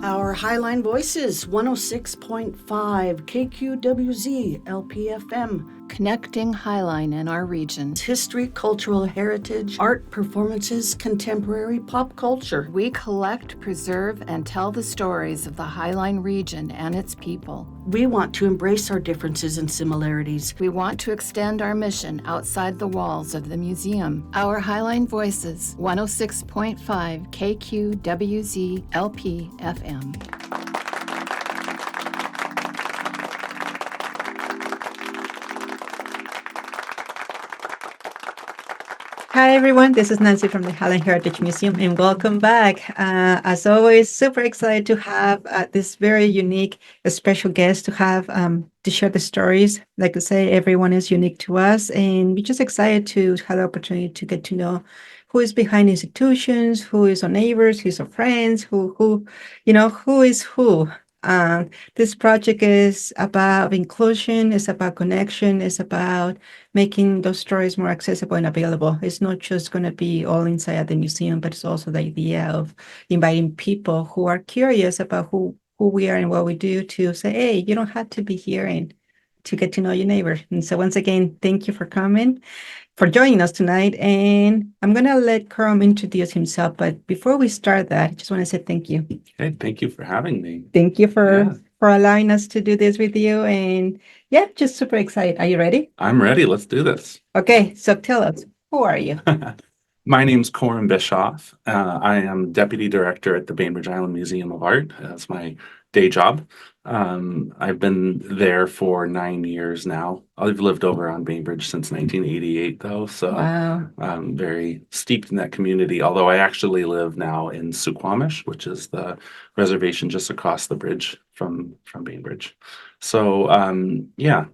Our Highline Voices, 106.5 KQWZ LPFM. Connecting Highline and our region. History, cultural heritage, art, performances, contemporary pop culture. We collect, preserve, and tell the stories of the Highline region and its people. We want to embrace our differences and similarities. We want to extend our mission outside the walls of the museum. Our Highline Voices, 106.5 KQWZ LPFM. Hi everyone, this is Nancy from the Highline Heritage Museum and welcome back. As always, super excited to have this very unique, special guest to have to share the stories. Like I say, everyone is unique to us and we're just excited to have the opportunity to get to know who is behind institutions, who is our neighbors, who's our friends, who is who. This project is about inclusion, it's about connection, it's about making those stories more accessible and available. It's not just going to be all inside the museum, but it's also the idea of inviting people who are curious about who we are and what we do to say, hey, you don't have to be here and to get to know your neighbor. And so once again, thank you for coming, for joining us tonight. And I'm going to let Korum introduce himself. But before we start that, I just want to say thank you. Hey, thank you for having me. Thank you for allowing us to do this with you. And yeah, just super excited. Are you ready? I'm ready. Let's do this. Okay, so tell us, who are you? My name's Korum Bischoff. I am Deputy Director at the Bainbridge Island Museum of Art. That's my day job. I've been there for 9 years now. I've lived over on Bainbridge since 1988, though, so Wow. I'm very steeped in that community, although I actually live now in Suquamish, which is the reservation just across the bridge from Bainbridge. So,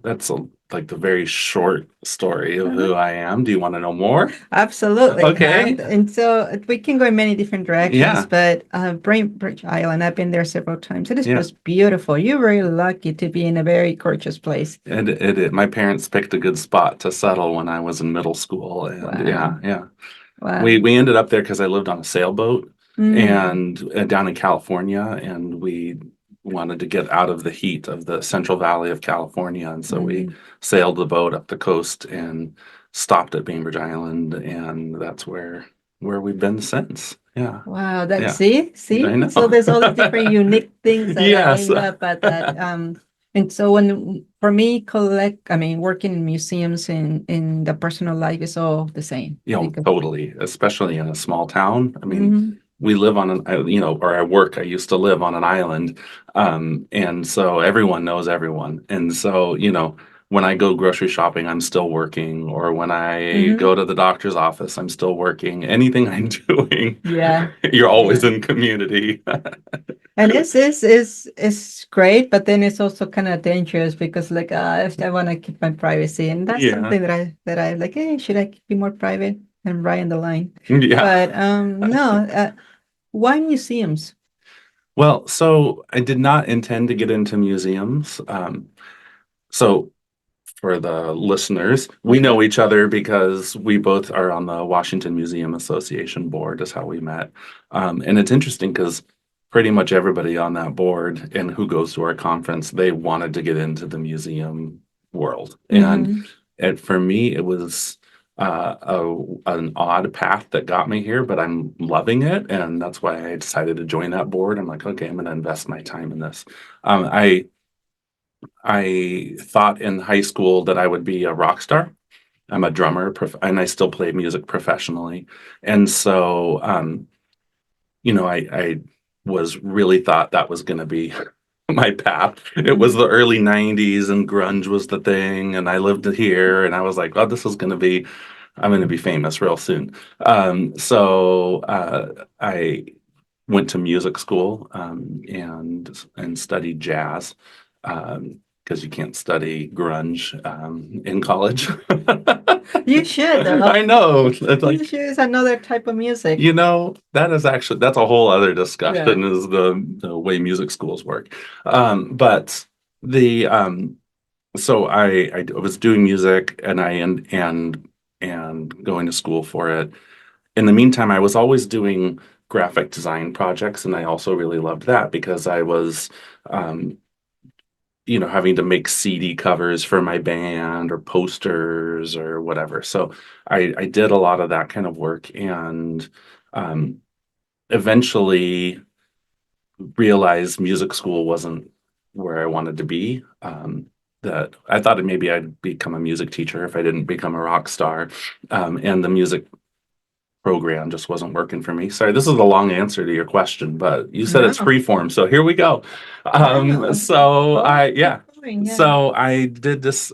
that's like the very short story of who I am. Do you want to know more? Absolutely. Okay. And so we can go in many different directions, Yeah. but Bainbridge Island, I've been there several times. It is Yeah. just beautiful. You're very lucky to be in a very gorgeous place. My parents picked a good spot to settle when I was in middle school, and Wow. yeah. Wow. We ended up there because I lived on a sailboat Mm. and down in California, and we wanted to get out of the heat of the Central Valley of California, and so we sailed the boat up the coast and stopped at Bainbridge Island, and that's where we've been since. Yeah. Wow, Yeah. see? I know. So there's all the different unique things that Yes. end up at that. And so for me, working in museums in the personal life is all the same. Totally, especially in a small town. I mean, Mhm. we live on I used to live on an island. And so everyone knows everyone. And so, when I go grocery shopping, I'm still working, or when I go to the doctor's office, I'm still working. Anything I'm doing, Yeah. you're always in community. And it's great, but then it's also kind of dangerous because if I want to keep my privacy, and that's Yeah. something that I like, hey, should I be more private? I'm right in the line. Yeah. But no, why museums? Well, so I did not intend to get into museums. So for the listeners, we know each other because we both are on the Washington Museum Association board, is how we met. And it's interesting because pretty much everybody on that board and who goes to our conference, they wanted to get into the museum world. And for me, it was an odd path that got me here, but I'm loving it. And that's why I decided to join that board. I'm like, okay, I'm going to invest my time in this. I thought in high school that I would be a rock star. I'm a drummer, and I still play music professionally. And so, I was really thought that was going to be my path. It was the early 90s and grunge was the thing. And I lived here and I was like, oh, I'm going to be famous real soon. So I went to music school and studied jazz. Because you can't study grunge in college. You should, though. I know. It's like, It's another type of music. that's a whole other discussion, is the way music schools work. But so I was doing music and going to school for it. In the meantime, I was always doing graphic design projects, and I also really loved that because I was, um, having to make CD covers for my band or posters or whatever. So I did a lot of that kind of work, and um, eventually realized music school wasn't where I wanted to be. That I thought maybe I'd become a music teacher if I didn't become a rock star, and the music program just wasn't working for me. Sorry, this is a long answer to your question, but you said it's No. free form, so here we go. Wow. So Well, I, keep yeah. going, yeah. So I did this.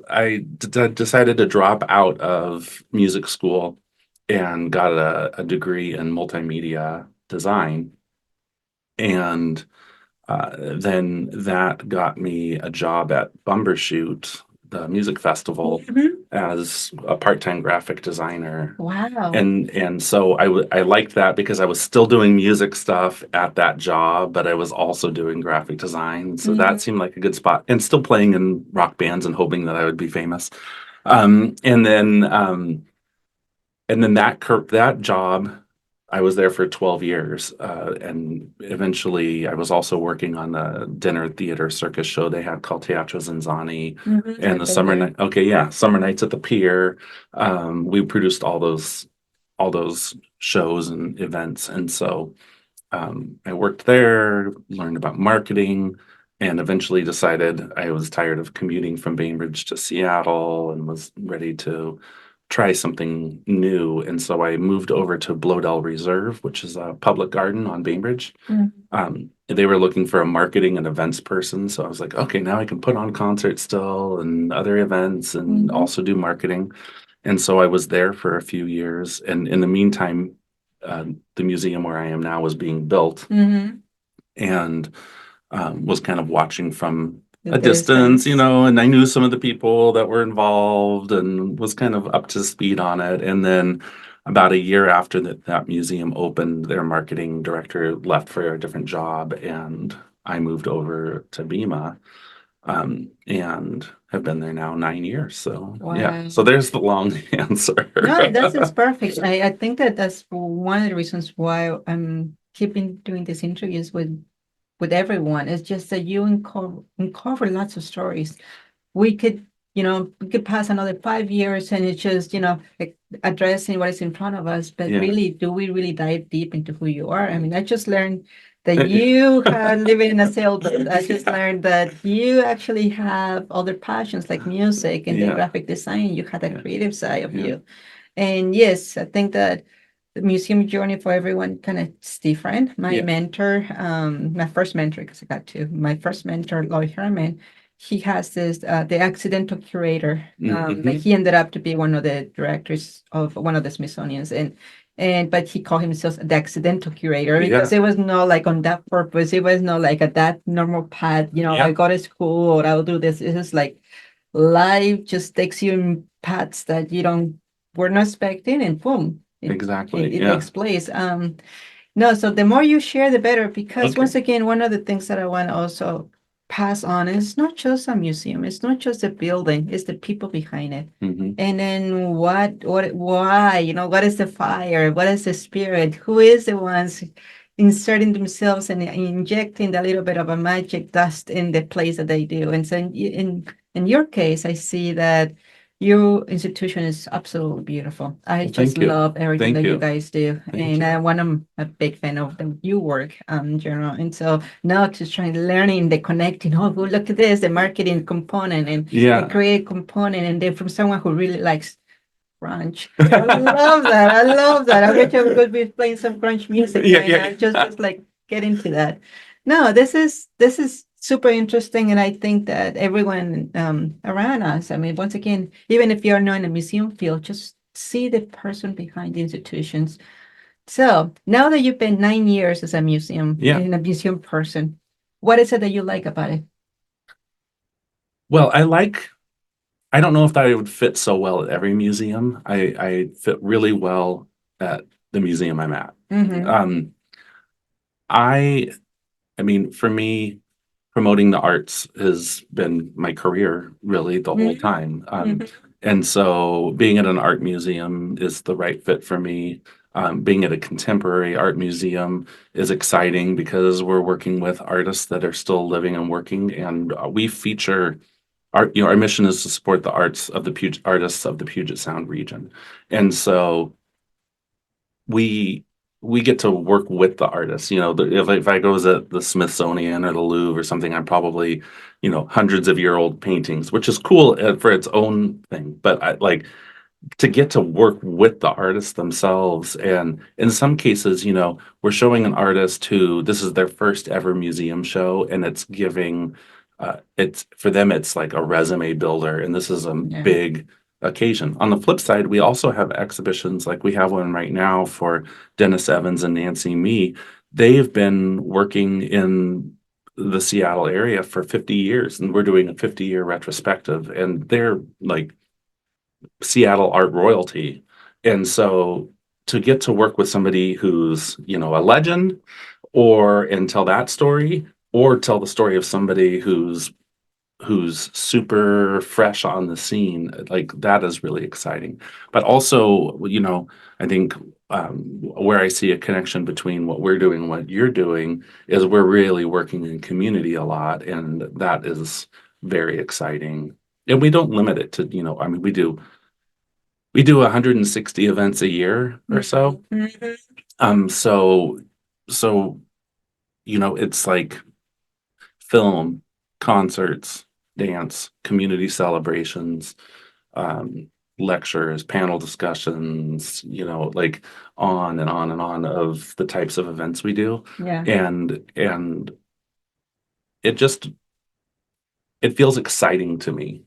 Decided to drop out of music school and got a degree in multimedia design, and then that got me a job at Bumbershoot, the music festival, Mhm. as a part-time graphic designer. Wow. And so I liked that because I was still doing music stuff at that job, but I was also doing graphic design. So that seemed like a good spot, and still playing in rock bands and hoping that I would be famous. Um, and then um, and then that job, I was there for 12 years, and eventually I was also working on a dinner theater circus show they had called Teatro ZinZanni, and I've the been summer there. night. Okay, yeah, summer nights at the Pier. We produced all those shows and events, and so I worked there, learned about marketing, and eventually decided I was tired of commuting from Bainbridge to Seattle and was ready to try something new. And so I moved over to Bloedel Reserve, which is a public garden on Bainbridge. Mhm. They were looking for a marketing and events person. So I was like, okay, now I can put on concerts still and other events and Mhm. also do marketing. And so I was there for a few years. And in the meantime, the museum where I am now was being built, Mhm. and was kind of watching from The a distance, distance. and I knew some of the people that were involved and was kind of up to speed on it. And then about a year after that museum opened, their marketing director left for a different job, and I moved over to BIMA, and have been there now 9 years. So yeah, Wow. so there's the long answer. No, this is perfect. I think that that's one of the reasons why I'm keeping doing these interviews with everyone. It's just that you uncover lots of stories. We could pass another 5 years and it's just, addressing what is in front of us. But Yeah. really, do we really dive deep into who you are? I mean, I just learned that you are living in a sailboat. I just learned that you actually have other passions like music and then Yeah. graphic design. You had a Yeah. creative side of Yeah. you. And yes, I think that the museum journey for everyone kind of is different. My Yeah. mentor, my first mentor, because I got two, my first mentor, Lloyd Herman, he has this, the accidental curator. Mhm. He ended up to be one of the directors of one of the Smithsonian's, but he called himself the accidental curator because Yeah. it was not like on that purpose. It was not like a that normal path. Yeah. I go to school or I'll do this. It's just like life just takes you in paths that we're not expecting, and boom, Exactly. it Yeah. takes place. No, so the more you share, the better, because Okay. once again, one of the things that I want to also pass on is not just a museum, it's not just a building, it's the people behind it. Mhm. And then why, what is the fire? What is the spirit? Who is the ones inserting themselves and injecting a little bit of a magic dust in the place that they do? And so in your case, I see that your institution is absolutely beautiful. I Well, just thank you. love everything Thank that you you. guys do. Thank And you. I'm a big fan of your work in general. And so now just trying learning the connecting, oh, well, look at this, the marketing component and the Yeah. creative component. And then from someone who really likes grunge. I love that. I love that. I wish I could be playing some grunge music Yeah. right now. Yeah. Just like get into that. No, this is super interesting, and I think that everyone around us. I mean, once again, even if you're not in a museum field, just see the person behind the institutions. So now that you've been 9 years as a museum Yeah. and a museum person, what is it that you like about it? Well, I don't know if I would fit so well at every museum. I fit really well at the museum I'm at. Mm-hmm. Um, I I mean, for me, promoting the arts has been my career really the whole time. And so being at an art museum is the right fit for me. Being at a contemporary art museum is exciting because we're working with artists that are still living and working, and we feature our mission is to support the arts of the artists of the Puget Sound region, and so we we get to work with the artists. If I go visit the Smithsonian or the Louvre or something, I'm probably, hundreds of year old paintings, which is cool for its own thing. But I like to get to work with the artists themselves. And in some cases, we're showing an artist who this is their first ever museum show, and it's giving, it's for them, it's like a resume builder, and this is a big occasion. On the flip side, we also have exhibitions, like we have one right now for Dennis Evans and Nancy Mee. They've been working in the Seattle area for 50 years, and we're doing a 50-year retrospective, and they're like Seattle art royalty. And so to get to work with somebody who's, a legend, and tell that story, or tell the story of somebody who's super fresh on the scene, like that is really exciting. But also, I think where I see a connection between what we're doing and what you're doing is we're really working in community a lot, and that is very exciting. And we don't limit it to, we do 160 events a year or so. So it's like film, concerts, dance, community celebrations, lectures, panel discussions, like on and on and on of the types of events we do. Yeah. And it feels exciting to me.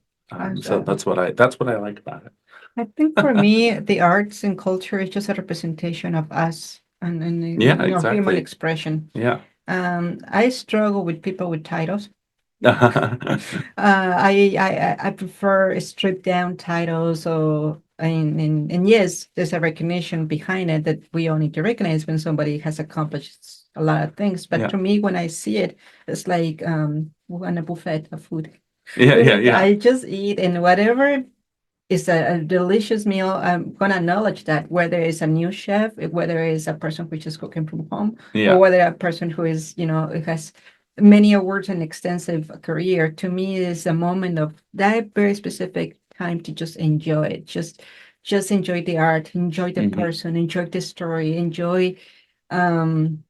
So that's what I like about it. I think for me, the arts and culture is just a representation of us and exactly. human expression. Yeah. I struggle with people with titles. I prefer stripped down titles, and yes, there's a recognition behind it that we all need to recognize when somebody has accomplished a lot of things. But to me, when I see it, it's like on a buffet of food. Yeah. I just eat, and whatever is a delicious meal. I'm gonna acknowledge that, whether it's a new chef, whether it's a person who is just cooking from home, Yeah. or whether a person who is, has many awards and extensive career. To me, is a moment of that very specific time to just enjoy it. Just enjoy the art, enjoy the person, enjoy the story, enjoy. And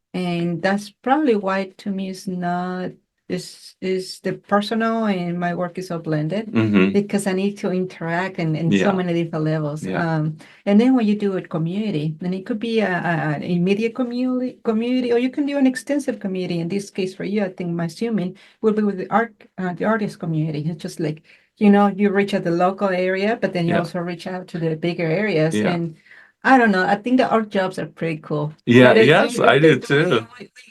that's probably why to me is not is the personal and my work is all blended, because I need to interact in so many different levels. And then when you do it community, then it could be an immediate community, or you can do an extensive community. In this case for you, I think my assuming will be with the artist community. It's just like, you reach out the local area, but then you also reach out to the bigger areas. And I don't know. I think the art jobs are pretty cool. Yeah, yes, I do too.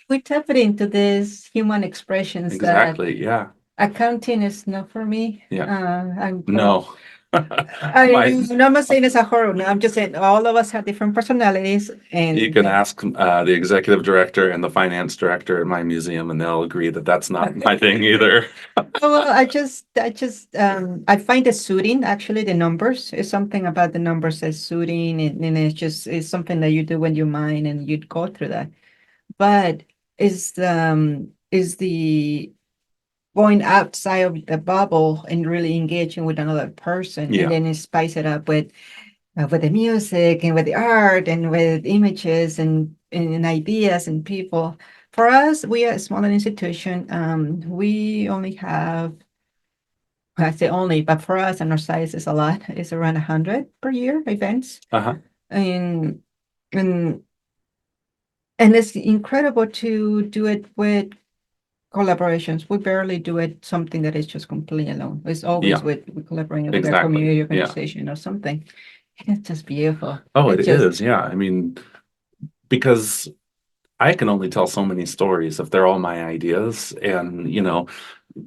We tap it into these human expressions. Exactly. Yeah. Accounting is not for me. Yeah. No. I'm not saying it's a horror. No, I'm just saying all of us have different personalities, and You can ask the executive director and the finance director at my museum, and they'll agree that that's not my thing either. Well, I find the suiting, actually, the numbers is something about the numbers as suiting, and it's something that you do when you mine and you'd go through that. But is the going outside of the bubble and really engaging with another person, and then spice it up with the music and with the art and with images and ideas and people. For us, we are a smaller institution. We only have, I say only, but for us, and our size is a lot. It's around 100 per year events. And and it's incredible to do it with collaborations. We barely do it something that is just completely alone. It's always with collaborating with a community organization or something. And it's just beautiful. Oh, it is. Yeah. I mean, because I can only tell so many stories if they're all my ideas. And,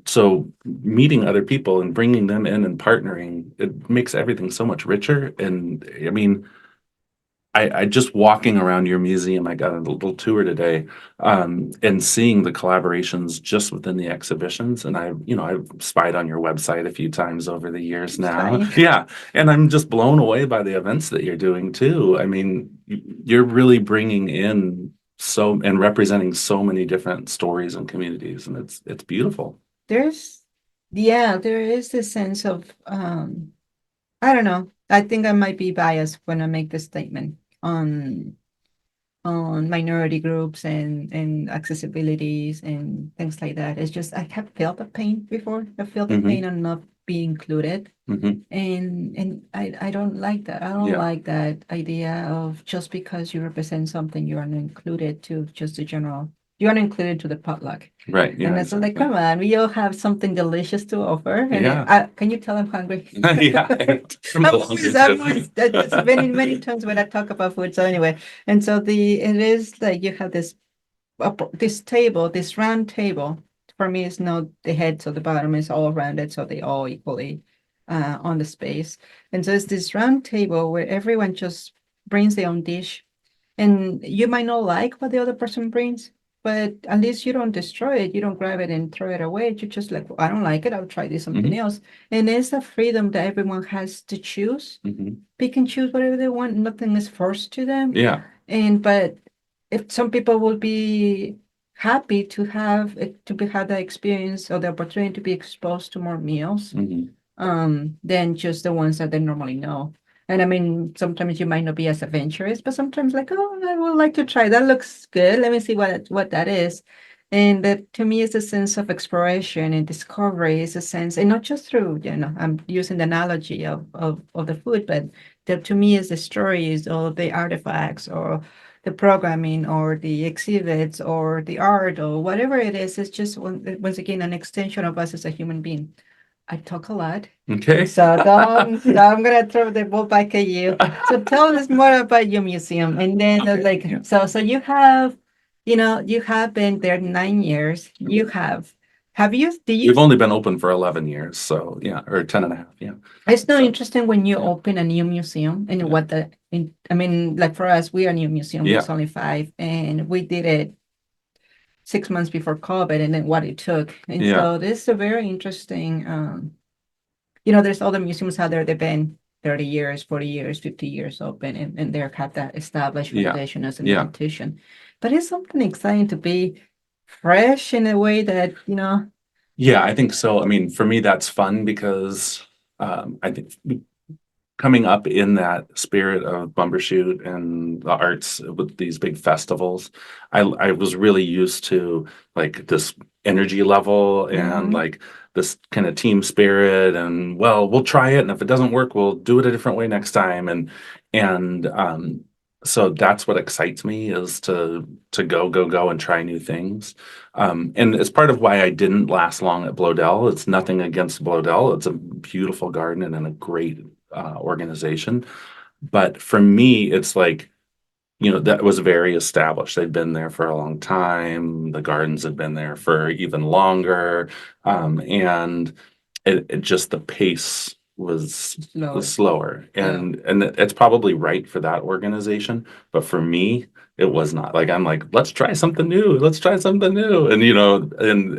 so meeting other people and bringing them in and partnering, it makes everything so much richer. And I mean, I just walking around your museum, I got a little tour today, and seeing the collaborations just within the exhibitions. And I've spied on your website a few times over the years now. Trying. Yeah. And I'm just blown away by the events that you're doing too. I mean, you're really bringing in and representing so many different stories and communities, and it's beautiful. There's, yeah, there is this sense of, I don't know. I think I might be biased when I make this statement on minority groups and accessibilities and things like that. It's just I have felt the pain before. I felt the Hmm. pain on not being included. Hmm. And I don't like that. I don't Yeah. like that idea of just because you represent something, you are not included to just the general. You are not included to the potluck. Right. Yeah. And it's like, Exactly. come on, we all have something delicious to offer. And Yeah. can you tell I'm hungry? Yeah. From the longer too. That's many times when I talk about food. So anyway, and so it is like you have this table, this round table. For me, it's not the head, so the bottom is all rounded, so they all equally on the space. And so it's this round table where everyone just brings their own dish, and you might not like what the other person brings, but at least you don't destroy it. You don't grab it and throw it away. You just like, "Well, I don't like it. I'll try this something Hmm. else." And it's a freedom that everyone has to choose. Hmm. Pick and choose whatever they want. Nothing is forced to them. Yeah. But if some people will be happy to have have that experience or the opportunity to be exposed to more meals, Hmm. than just the ones that they normally know. And I mean, sometimes you might not be as adventurous, but sometimes like, oh, I would like to try. That looks good. Let me see what that is. And that to me is a sense of exploration and discovery. Is a sense, and not just through, I'm using the analogy of the food, but that to me is the stories or the artifacts or the programming or the exhibits or the art or whatever it is. It's just once again an extension of us as a human being. I talk a lot, Okay. so don't. So I'm gonna throw the ball back at you. So tell us more about your museum, and then Okay. like Yeah. so you you have been there 9 years. You have you? Do you? We've only been open for 11 years, so yeah, or 10 and a half. Yeah. It's not So, interesting when you yeah. open a new museum and Yeah. I mean, like for us, we are a new museum. Yeah. It's only five, and we did it 6 months before COVID, and then what it took. And Yeah. so this is a very interesting. There's other museums out there that have been 30 years, 40 years, 50 years open, and they're have that established Yeah. foundation as an Yeah. institution. But it's something exciting to be fresh in a way that, Yeah, I think so. I mean, for me, that's fun because I think coming up in that spirit of Bumbershoot and the arts with these big festivals, I was really used to like this energy level and mhm. like this kind of team spirit and well, we'll try it and if it doesn't work, we'll do it a different way next time and so that's what excites me is to go and try new things. And it's part of why I didn't last long at Bloedel. It's nothing against Bloedel. It's a beautiful garden and a great organization. But for me, it's like, that was very established. They'd been there for a long time. The gardens had been there for even longer. And it just the pace was Slower. slower. Yeah. And it's probably right for that organization. But for me, it was not. Like I'm like, let's try something new. Let's try something new. And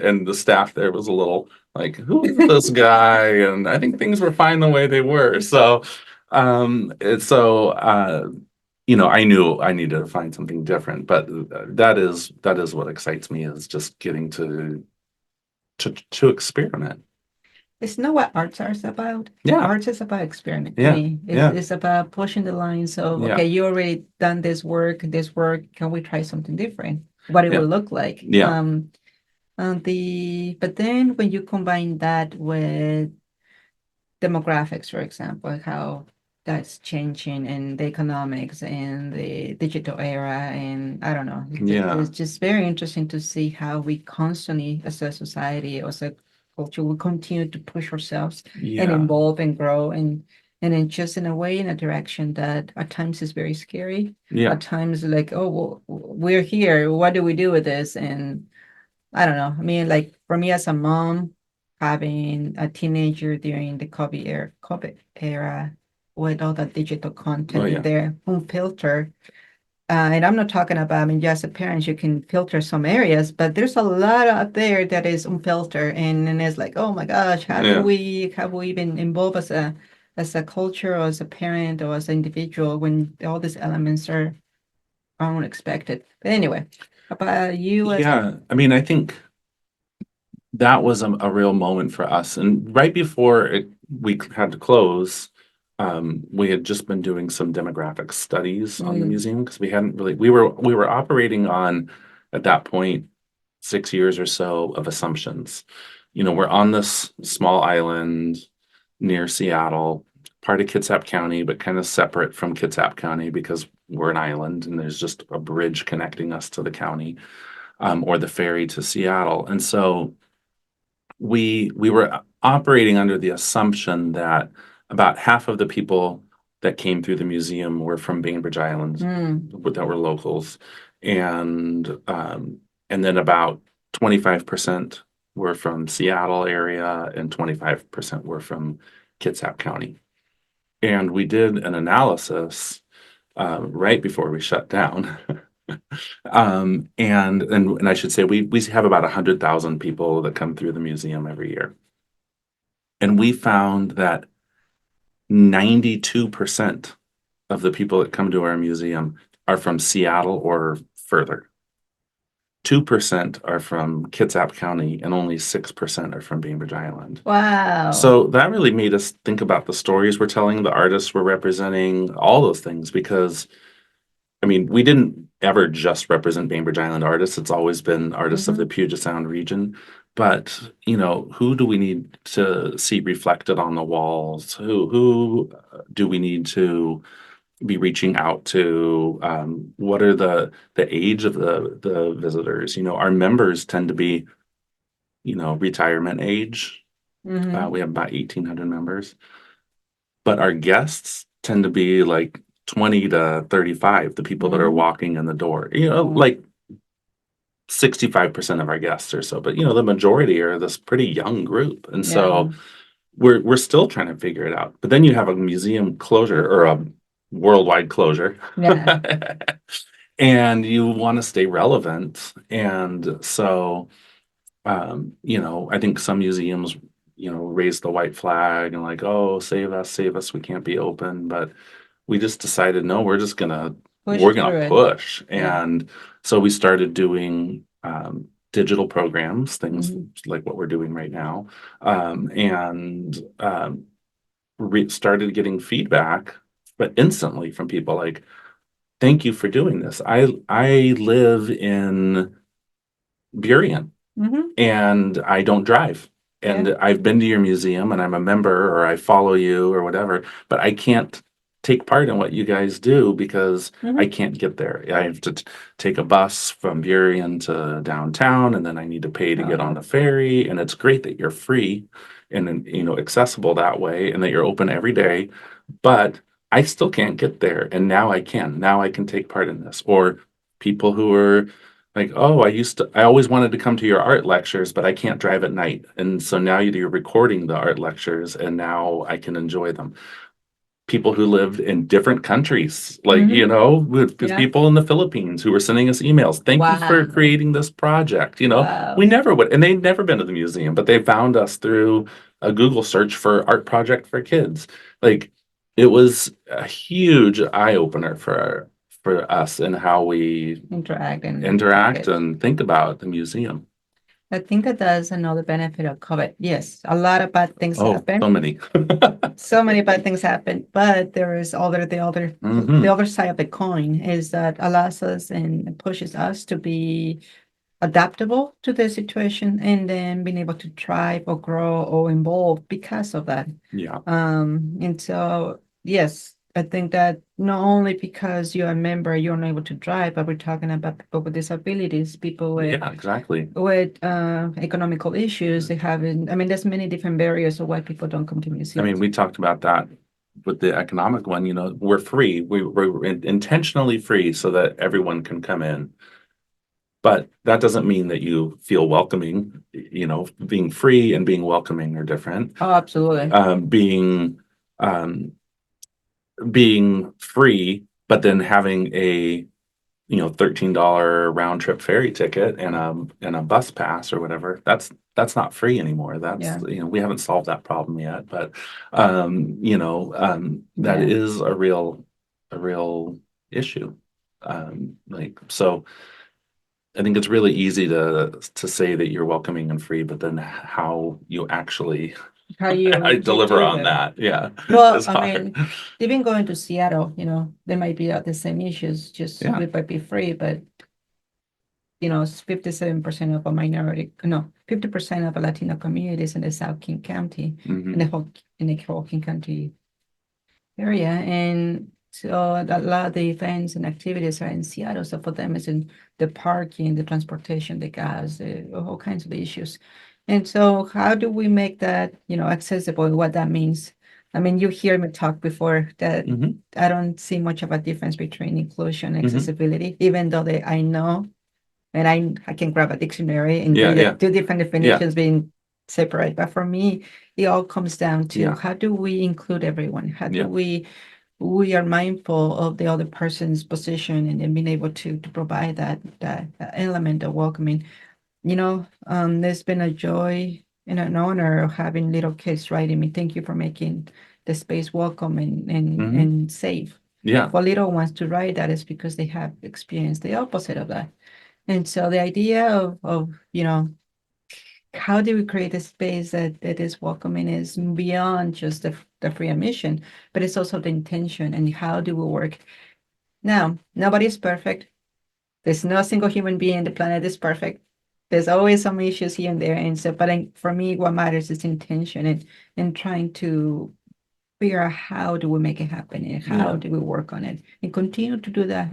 and the staff there was a little like, who is this guy? And I think things were fine the way they were. So I knew I needed to find something different, but that is what excites me is just getting to experiment. It's not what arts are about. Yeah, Arts is about experiment to yeah, me. yeah, It's about pushing the lines of, yeah, okay, you already done this work. Can we try something different? What it yeah, will look like. yeah, But then when you combine that with demographics, for example, how that's changing and the economics and the digital era, and I don't know, yeah, it's just very interesting to see how we constantly, as a society, as a culture, will continue to push ourselves and yeah, evolve and grow and then just in a way, in a direction that at times is very scary. yeah, At times, like, oh, well, we're here. What do we do with this? And I don't know. I mean, like for me as a mom, having a teenager during the COVID era, with all that digital content Oh, in yeah. there, unfiltered. And I'm not talking about, I mean, just as parents, you can filter some areas, but there's a lot out there that is unfiltered, and it's like, oh my gosh, Yeah. have we been involved as a culture or as a parent or as an individual when all these elements are unexpected? But anyway, about you as Yeah. I mean, I think that was a real moment for us. And right before we had to close, we had just been doing some demographic studies on the museum because we hadn't really we were operating on at that point 6 years or so of assumptions. You know, we're on this small island near Seattle, part of Kitsap County, but kind of separate from Kitsap County because we're an island and there's just a bridge connecting us to the county, or the ferry to Seattle. And so we were operating under the assumption that about half of the people that came through the museum were from Bainbridge Island, that were locals, and then about 25% were from Seattle area and 25% were from Kitsap County. And we did an analysis right before we shut down. And I should say we have about 100,000 people that come through the museum every year. And we found that 92% of the people that come to our museum are from Seattle or further. 2% are from Kitsap County, and only 6% are from Bainbridge Island. wow. So that really made us think about the stories we're telling, the artists we're representing, all those things, because I mean, we didn't ever just represent Bainbridge Island artists. It's always been artists of the Puget Sound region. But, you know, who do we need to see reflected on the walls? Who do we need to be reaching out to? What are the age of the visitors? You know, our members tend to be, you know, retirement age. We have about 1,800 members. But our guests tend to be like 20 to 35, the people that are walking in the door. You know, like 65% of our guests or so, but you know, the majority are this pretty young group. And so we're still trying to figure it out. But then you have a museum closure or a worldwide closure. Yeah. And you want to stay relevant. And so you know, I think some museums, you know, raise the white flag and like, oh, save us, we can't be open. But we just decided, no, we're just gonna Push through it. push. Yeah. And so we started doing digital programs, things like what we're doing right now, and started getting feedback, but instantly from people like, thank you for doing this. I live in Burien and I don't drive. And I've been to your museum and I'm a member or I follow you or whatever, but I can't take part in what you guys do because I can't get there. I have to take a bus from Burien to downtown, and then I need to pay to get on the ferry. And it's great that you're free and, you know, accessible that way, and that you're open every day, but I still can't get there. And now I can. Now I can take part in this. Or people who are like, oh, I always wanted to come to your art lectures, but I can't drive at night. And so now you're recording the art lectures, and now I can enjoy them. People who lived in different countries, like, you know, with people in the Philippines who were sending us emails. Thank you for creating this project. You know, we never would, and they'd never been to the museum, but they found us through a Google search for art project for kids. Like, it was a huge eye opener for us and how we Interact and think about the museum. I think that that's another benefit of COVID. Yes, a lot of bad things happen. So many. So many bad things happen, but there is the other side of the coin is that allows us and pushes us to be adaptable to the situation and then being able to thrive or grow or evolve because of that. Yeah. And so, yes, I think that not only because you're a member, you're not able to drive, but we're talking about people with disabilities, people with with economical issues. They haven't. I mean, there's many different barriers of why people don't come to museums. I mean, we talked about that with the economic one. You know, we're free. We're intentionally free so that everyone can come in. But that doesn't mean that you feel welcoming. You know, being free and being welcoming are different. Oh, absolutely. Being being free, but then having a $13 round trip ferry ticket and a bus pass or whatever, that's not free anymore. That's Yeah. we haven't solved that problem yet, but that Yeah. is a real issue. So I think it's really easy to say that you're welcoming and free, but then how you actually How you I you deliver do on that. that, Well, is I hard. mean, even going to Seattle, there might be the same issues, just Yeah. it might be free, but it's 57% of a minority, no, 50% of a Latino communities in the South King County, in Mhm. the whole King County area. And so a lot of the events and activities are in Seattle. So for them, it's in the parking, the transportation, the gas, all kinds of issues. And so how do we make that, accessible and what that means? I mean, you hear me talk before that Mhm. I don't see much of a difference between inclusion and Mhm. accessibility, even though I know, and I can grab a dictionary and Yeah, read yeah. two different definitions being separate. But for me, it all comes down to Yeah. how do we include everyone? How do Yeah. we are mindful of the other person's position and then being able to provide that element of welcoming. There's been a joy and an honor of having little kids writing me, thank you for making the space welcome and Mhm. and safe. Yeah. For little ones to write that is because they have experienced the opposite of that. And so the idea of how do we create a space that is welcoming is beyond just the free admission, but it's also the intention and how do we work. Now, nobody's perfect. There's no single human being on the planet is perfect. There's always some issues here and there. And so, but for me, what matters is intention and trying to figure out how do we make it happen and how Yeah. do we work on it and continue to do that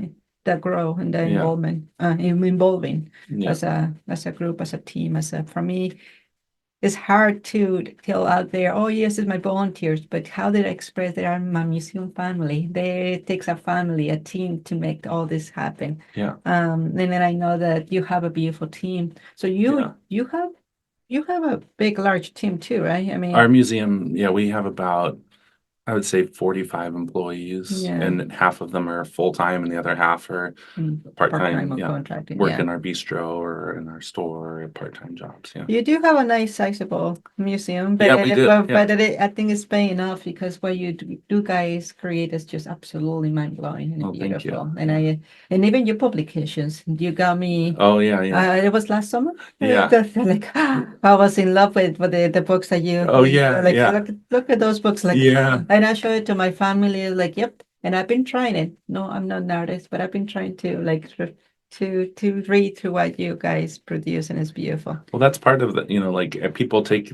grow and the Yeah. involvement, involving Yeah. as a group, as a team, for me, it's hard to tell out there, oh, yes, it's my volunteers, but how did I express they are my museum family? It takes a family, a team to make all this happen. Yeah. And then I know that you have a beautiful team. So Yeah. you have a big, large team too, right? I mean, Our museum, we have about, I would say 45 employees, yeah, and half of them are full-time and the other half are part-time part-time, or contracting, work yeah. in our bistro or in our store or part-time jobs. Yeah. You do have a nice, sizable museum, but Yeah, we do. Yeah. I think it's paying off because what you do guys create is just absolutely mind-blowing and Oh, thank you. beautiful. And Yeah. and even your publications, you got me. Oh, yeah, yeah. It was last summer. Yeah. Like I was in love with the books that Oh, you yeah, like. yeah. Look at those books, like, Yeah. and I show it to my family, like, yep. And I've been trying it. No, I'm not an artist, but I've been trying to to read through what you guys produce, and it's beautiful. Well, that's part of the, people take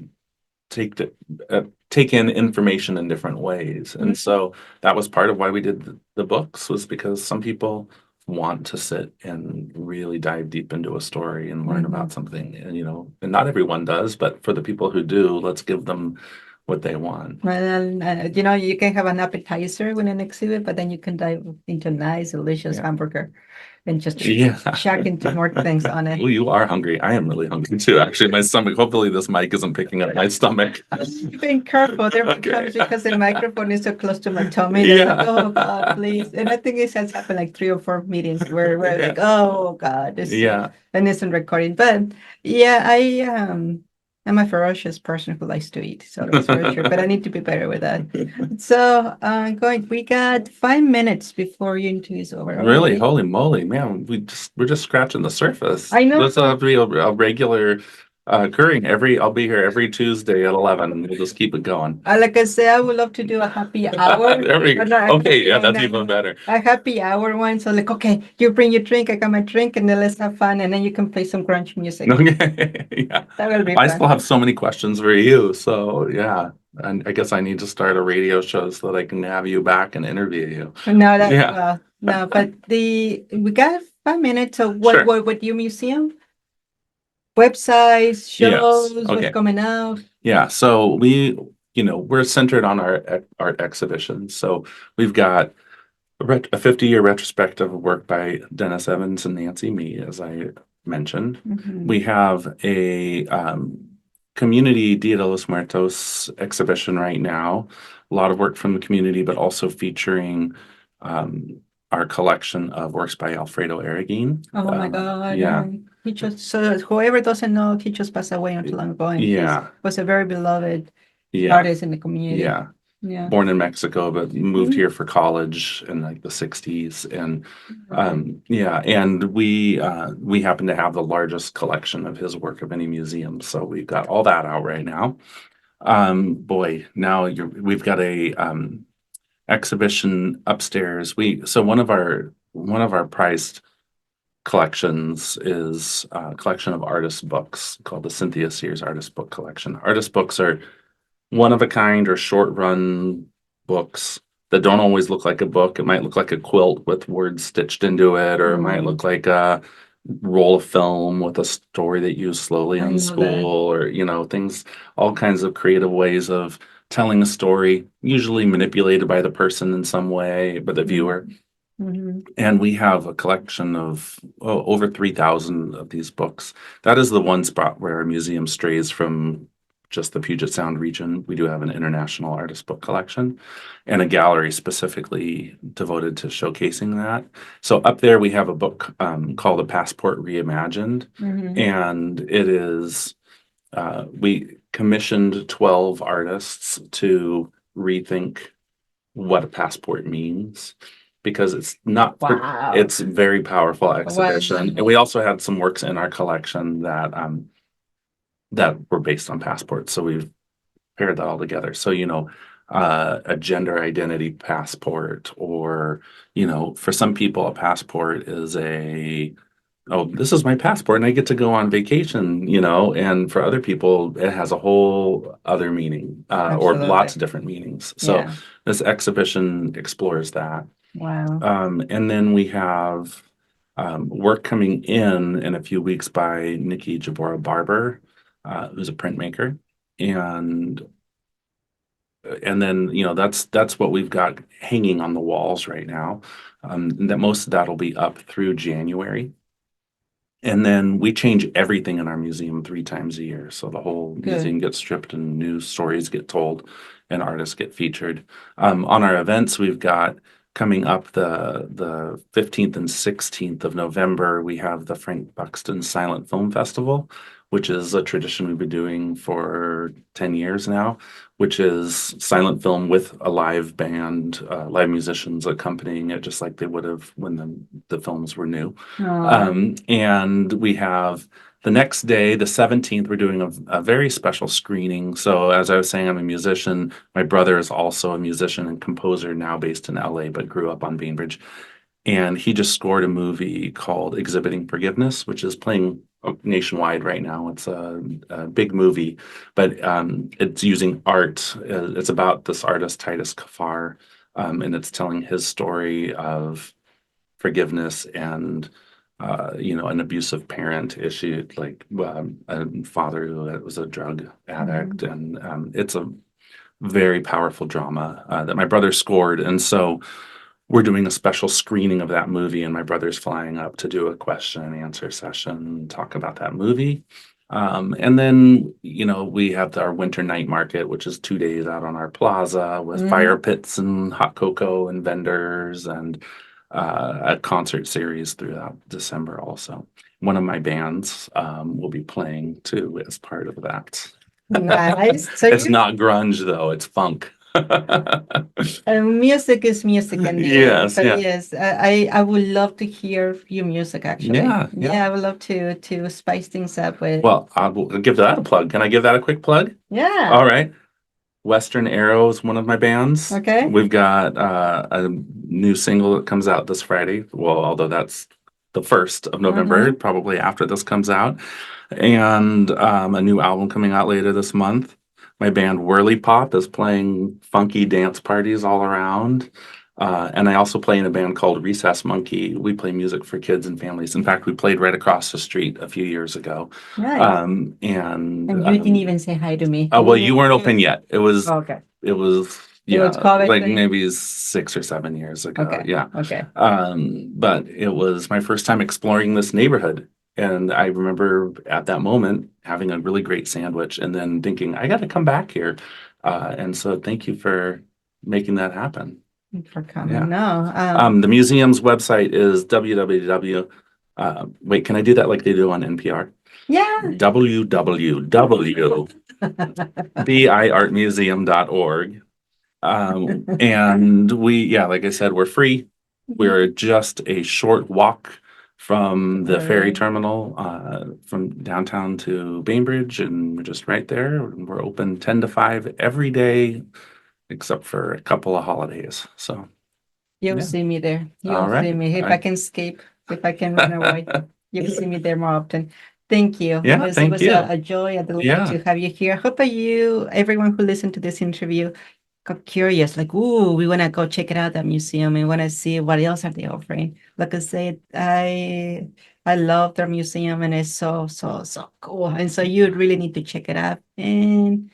take in information in different ways. And so that was part of why we did the books, was because some people want to sit and really dive deep into a story and learn about something. And not everyone does, but for the people who do, let's give them what they want. Well, you can have an appetizer with an exhibit, but then you can dive into a nice, delicious Yeah. hamburger and just Yeah. shack into more things on it. Well, you are hungry. I am really hungry too. Actually, my stomach. Hopefully, this mic isn't picking up my stomach. Being careful. There were Okay. times because the microphone is so close to my tummy. They're like, oh God, please. And I think it has happened like 3 or 4 meetings where we're like, oh God, this Yeah. and isn't recording. But yeah, I'm a ferocious person who likes to eat. So that's for sure. But I need to be better with that. So we got 5 minutes before your interview is over. Really? already. Holy moly, man! We're just scratching the surface. I know. This will have to be a regular occurring. I'll be here every Tuesday at 11. We'll just keep it going. Like I said, I would love to do a happy hour. There we go. No, Okay, yeah, that's even better. a happy hour one. So like, okay, you bring your drink, I got my drink, and then let's have fun, and then you can play some grunge music. Okay, yeah. That will be I fun. still have so many questions for you. So yeah, and I guess I need to start a radio show so that I can have you back and interview you. No, that's Yeah. no, but we got 5 minutes. So Sure. what your museum? Websites, Yes. shows, Okay. what's coming out? Yeah, so we're centered on our art exhibitions. So we've got a 50-year retrospective of work by Dennis Evans and Nancy Mee, as I mentioned. Mhm. We have a community Dia de los Muertos exhibition right now. A lot of work from the community, but also featuring our collection of works by Alfredo Arreguin. Oh my God. Yeah. He just, so whoever doesn't know, he just passed away not too long ago. And he Yeah. was a very beloved Yeah. artist in the community. Yeah. Yeah. Born in Mexico, but moved Mhm. here for college in like the 60s. And Right. yeah, and we happen to have the largest collection of his work of any museum. So we've got all that out right now. Boy, now we've got a exhibition upstairs. So one of our prized collections is a collection of artist books called the Cynthia Sears Artist Book Collection. Artist books are one of a kind or short run books that don't always look like a book. It might look like a quilt with words stitched into it, or it might look like a roll of film with a story that you use slowly I on know spool, or things, all kinds of creative ways of telling a story, usually manipulated by the person in some way, by the viewer. Mm-hmm. And we have a collection of over 3,000 of these books. That is the one spot where our museum strays from just the Puget Sound region. We do have an international artist book collection and a gallery specifically devoted to showcasing that. So up there we have a book called A Passport Reimagined. Mm-hmm. And it is, we commissioned 12 artists to rethink what a passport means, because it's not, Wow. it's a very powerful exhibition. Wow. And we also had some works in our collection that were based on passports. So we've paired that all together. So, a gender identity passport, or, for some people, a passport is oh, this is my passport and I get to go on vacation, and for other people, it has a whole other meaning, or Absolutely. lots of different meanings. So Yeah. this exhibition explores that. Wow. And then we have work coming in a few weeks by Nikki Jabora Barber, who's a printmaker, and then that's what we've got hanging on the walls right now. That most of that'll be up through January. And then we change everything in our museum 3 times a year. So the whole museum gets stripped and new stories get told and artists get featured. On our events, we've got coming up the 15th and 16th of November, we have the Frank Buxton Silent Film Festival, which is a tradition we've been doing for 10 years now, which is silent film with a live band, live musicians accompanying it, just like they would have when the films were new. And we have the next day, the 17th, we're doing a very special screening. So as I was saying, I'm a musician. My brother is also a musician and composer, now based in LA, but grew up on Bainbridge. And he just scored a movie called Exhibiting Forgiveness, which is playing nationwide right now. It's a big movie, but it's using art. It's about this artist, Titus Kaffar, and it's telling his story of forgiveness and an abusive parent issue, like a father who was a drug addict. And it's a very powerful drama that my brother scored. And so we're doing a special screening of that movie, and my brother's flying up to do a question and answer session, talk about that movie. And then, we have our winter night market, which is 2 days out on our plaza with fire pits and hot cocoa and vendors, and a concert series throughout December also. One of my bands will be playing too as part of that. Nice. So It's not grunge though, it's funk. music is music, and Yes, so yeah. yes, I would love to hear your music actually. Yeah. I would love to spice things up with. Well, I'll give that a plug. Can I give that a quick plug? Yeah. All right. Western Arrow is one of my bands. Okay. We've got a new single that comes out this Friday. Well, although that's the 1st of November, probably after this comes out. And a new album coming out later this month. My band Whirly Pop is playing funky dance parties all around. And I also play in a band called Recess Monkey. We play music for kids and families. In fact, we played right across the street a few years ago. Nice. And you didn't even say hi to me. Oh, well, you weren't open yet. It was Okay. it was It was COVID like thing? maybe 6 or 7 years ago. Okay. Yeah. Okay. But it was my first time exploring this neighborhood. And I remember at that moment having a really great sandwich and then thinking, I got to come back here. And so thank you for making that happen. For coming. Yeah. No. The museum's website is wait, can I do that like they do on NPR? Yeah. www.biartmuseum.org. And like I said, we're free. We're just a short walk from the ferry terminal from downtown to Bainbridge, and we're just right there. We're open 10 to 5 every day, except for a couple of holidays. So You'll Yeah. see me there. You'll All right. see me. If I can escape, if I can run away, you'll see me there more often. Thank you. Yeah, It thank was you. a joy, a delight Yeah. to have you here. I hope that everyone who listened to this interview, got curious, like, ooh, we want to go check it out, that museum, and want to see what else are they offering. Like I said, I love their museum, and it's so cool. And so you really need to check it out. And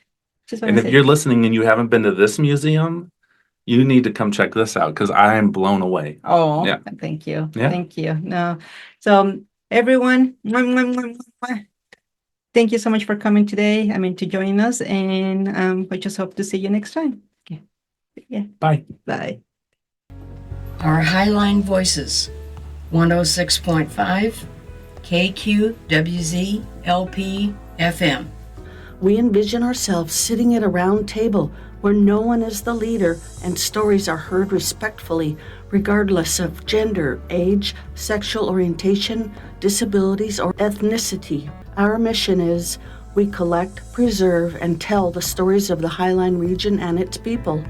just want And to if say, you're listening and you haven't been to this museum, you need to come check this out because I am blown away. oh, Yeah. thank you. Yeah. Thank you. No. So everyone, thank you so much for coming today. To join us, and we just hope to see you next time. Yeah. Bye. Bye. Our Highline Voices, 106.5 KQWZ LP FM. We envision ourselves sitting at a round table where no one is the leader and stories are heard respectfully, regardless of gender, age, sexual orientation, disabilities, or ethnicity. Our mission is we collect, preserve, and tell the stories of the Highline region and its people.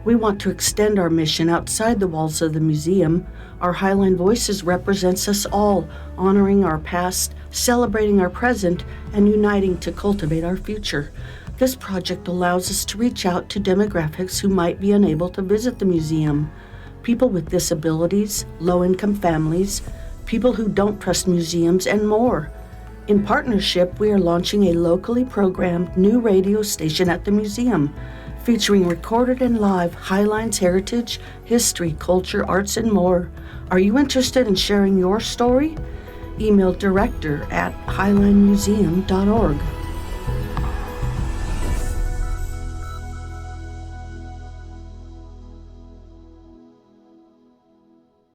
We want to extend our mission outside the walls of the museum. Our Highline Voices represents us all, honoring our past, celebrating our present, and uniting to cultivate our future. This project allows us to reach out to demographics who might be unable to visit the museum. People with disabilities, low-income families, people who don't trust museums, and more. In partnership, we are launching a locally programmed new radio station at the museum, featuring recorded and live Highline's heritage, history, culture, arts, and more. Are you interested in sharing your story? Email director@highlinemuseum.org.